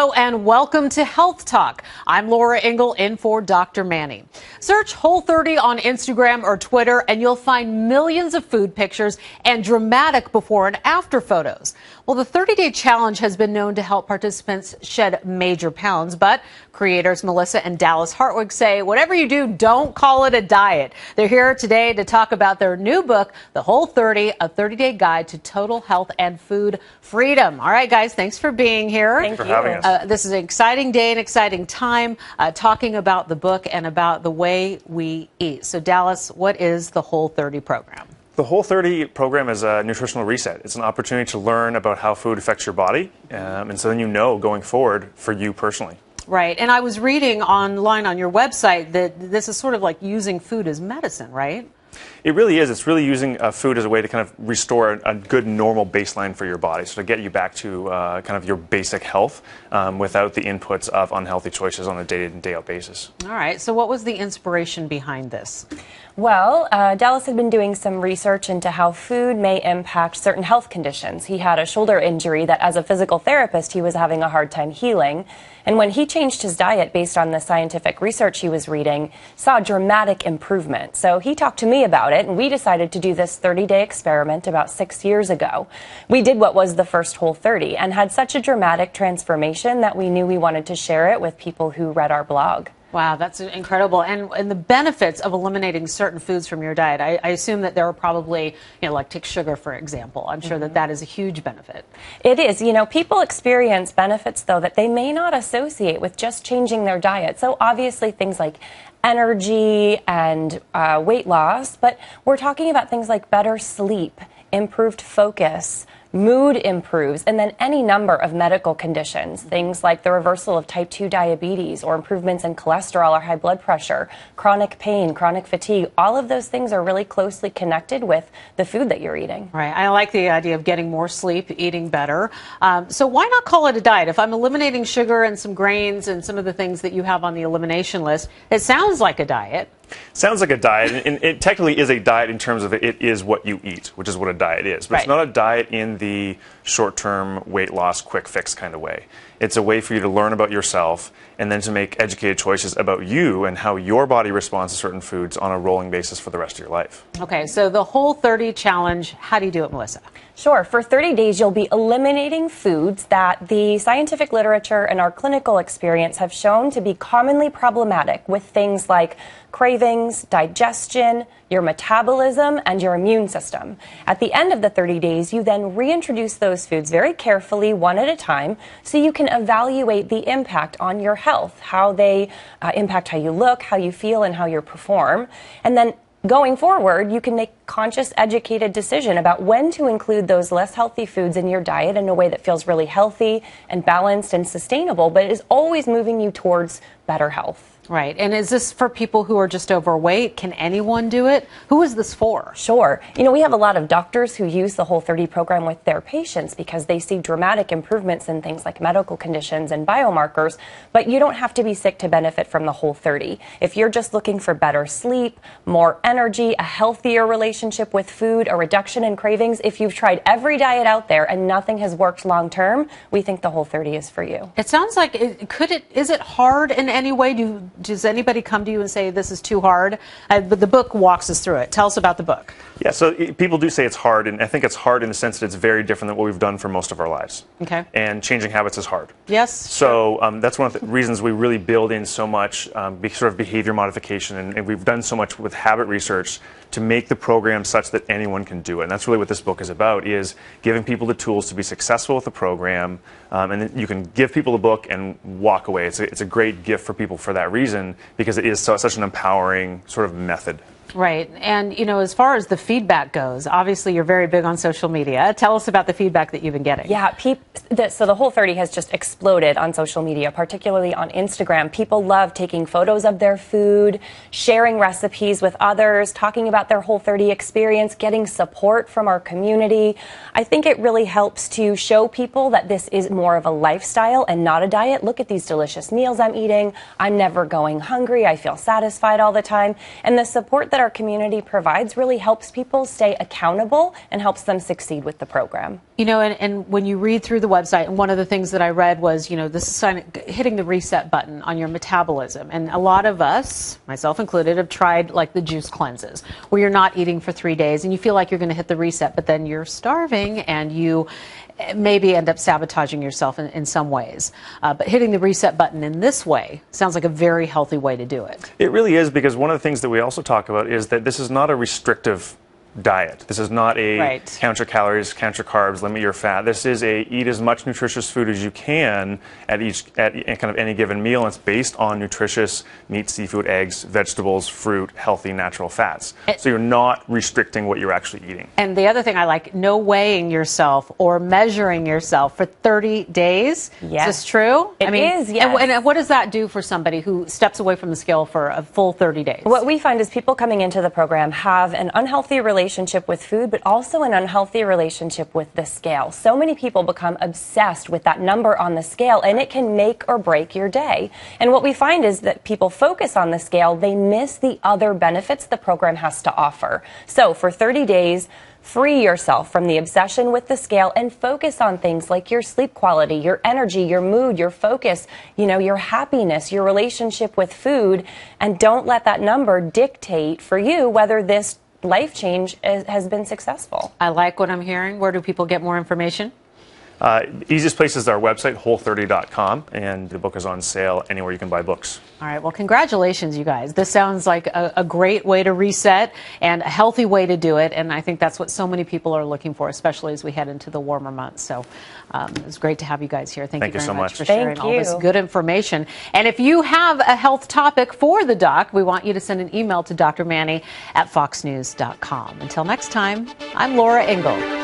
Hello and welcome to Health Talk. I'm Laura Ingle in for Dr. Manny. Search Whole30 on Instagram or Twitter and you'll find millions of food pictures and dramatic before and after photos. Well, the 30-day challenge has been known to help participants shed major pounds, but creators Melissa and Dallas Hartwig say whatever you do, don't call it a diet. They're here today to talk about their new book, The Whole30, a 30-day guide to total health and food freedom. All right, guys, thanks for being here. Thanks for having us. This is an exciting day, an exciting time, talking about the book and about the way we eat. So, Dallas, what is the Whole30 program? The Whole30 program is a nutritional reset. It's an opportunity to learn about how food affects your body, and so then you know going forward for you personally. Right. And I was reading online on your website that this is sort of like using food as medicine, right? It really is. It's really using food as a way to kind of restore a good normal baseline for your body, so to get you back to kind of your basic health without the inputs of unhealthy choices on a day-in and day-out basis. All right. So what was the inspiration behind this? Well, Dallas had been doing some research into how food may impact certain health conditions. He had a shoulder injury that as a physical therapist he was having a hard time healing. And when he changed his diet based on the scientific research he was reading, saw dramatic improvement. So he talked to me about it, and we decided to do this 30-day experiment about 6 years ago. We did what was the first Whole30 and had such a dramatic transformation that we knew we wanted to share it with people who read our blog. Wow, that's incredible. And the benefits of eliminating certain foods from your diet, I assume that there are probably, like take sugar, for example. I'm sure that is a huge benefit. It is. People experience benefits, though, that they may not associate with just changing their diet. So obviously things like energy and weight loss, but we're talking about things like better sleep, improved focus, mood improves, and then any number of medical conditions, things like the reversal of type 2 diabetes or improvements in cholesterol or high blood pressure, chronic pain, chronic fatigue, all of those things are really closely connected with the food that you're eating. Right. I like the idea of getting more sleep, eating better. So why not call it a diet? If I'm eliminating sugar and some grains and some of the things that you have on the elimination list, it sounds like a diet. Sounds like a diet, and it technically is a diet in terms of it is what you eat, which is what a diet is. But It's not a diet in the short-term weight loss, quick fix kind of way. It's a way for you to learn about yourself and then to make educated choices about you and how your body responds to certain foods on a rolling basis for the rest of your life. Okay, so the Whole30 challenge, how do you do it, Melissa? Sure. For 30 days, you'll be eliminating foods that the scientific literature and our clinical experience have shown to be commonly problematic with things like cravings, digestion, your metabolism, and your immune system. At the end of the 30 days, you then reintroduce those foods very carefully, one at a time, so you can evaluate the impact on your health, how they impact how you look, how you feel, and how you perform. And then going forward, you can make conscious, educated decision about when to include those less healthy foods in your diet in a way that feels really healthy and balanced and sustainable, but is always moving you towards better health. Right. And is this for people who are just overweight? Can anyone do it? Who is this for? Sure. We have a lot of doctors who use the Whole30 program with their patients because they see dramatic improvements in things like medical conditions and biomarkers, but you don't have to be sick to benefit from the Whole30. If you're just looking for better sleep, more energy, a healthier relationship with food, a reduction in cravings, if you've tried every diet out there and nothing has worked long term, we think the Whole30 is for you. It sounds like, is it hard in any way? Does anybody come to you and say this is too hard? But the book walks us through it. Tell us about the book. Yeah, so people do say it's hard, and I think it's hard in the sense that it's very different than what we've done for most of our lives. Okay. And changing habits is hard. Yes. So that's one of the reasons we really build in so much sort of behavior modification, and we've done so much with habit research to make the program such that anyone can do it. And that's really what this book is about, is giving people the tools to be successful with the program. And then you can give people the book and walk away. It's a great gift for people for that reason, because it is such an empowering sort of method. Right. And, as far as the feedback goes, obviously you're very big on social media. Tell us about the feedback that you've been getting. Yeah, so the Whole30 has just exploded on social media, particularly on Instagram. People love taking photos of their food, sharing recipes with others, talking about their Whole30 experience, getting support from our community. I think it really helps to show people that this is more of a lifestyle and not a diet. Look at these delicious meals I'm eating. I'm never going hungry. I feel satisfied all the time. And the support that that our community provides really helps people stay accountable and helps them succeed with the program. You know, and when you read through the website, and one of the things that I read was, you know, this is hitting the reset button on your metabolism. And a lot of us, myself included, have tried like the juice cleanses, where you're not eating for 3 days and you feel like you're going to hit the reset, but then you're starving and you maybe end up sabotaging yourself in some ways. But hitting the reset button in this way sounds like a very healthy way to do it. It really is, because one of the things that we also talk about is that this is not a restrictive diet. This is not a count your calories, count your carbs, limit your fat. This is a eat as much nutritious food as you can at kind of any given meal. And it's based on nutritious meat, seafood, eggs, vegetables, fruit, healthy, natural fats. So you're not restricting what you're actually eating. And the other thing I like, no weighing yourself or measuring yourself for 30 days. Yes. Is this true? It is, yes. And what does that do for somebody who steps away from the scale for a full 30 days? What we find is people coming into the program have an unhealthy relationship with food, but also an unhealthy relationship with the scale. So many people become obsessed with that number on the scale, and it can make or break your day. And what we find is that people focus on the scale, they miss the other benefits the program has to offer. So for 30 days, free yourself from the obsession with the scale and focus on things like your sleep quality, your energy, your mood, your focus, you know, your happiness, your relationship with food, and don't let that number dictate for you whether this life change has been successful. I like what I'm hearing. Where do people get more information? Easiest place is our website, whole30.com, and the book is on sale anywhere you can buy books. All right. Well, congratulations, you guys. This sounds like a great way to reset and a healthy way to do it. And I think that's what so many people are looking for, especially as we head into the warmer months. So it's great to have you guys here. Thank you very much for sharing all this good information. And if you have a health topic for the doc, we want you to send an email to Dr. Manny at foxnews.com. Until next time, I'm Laura Ingle.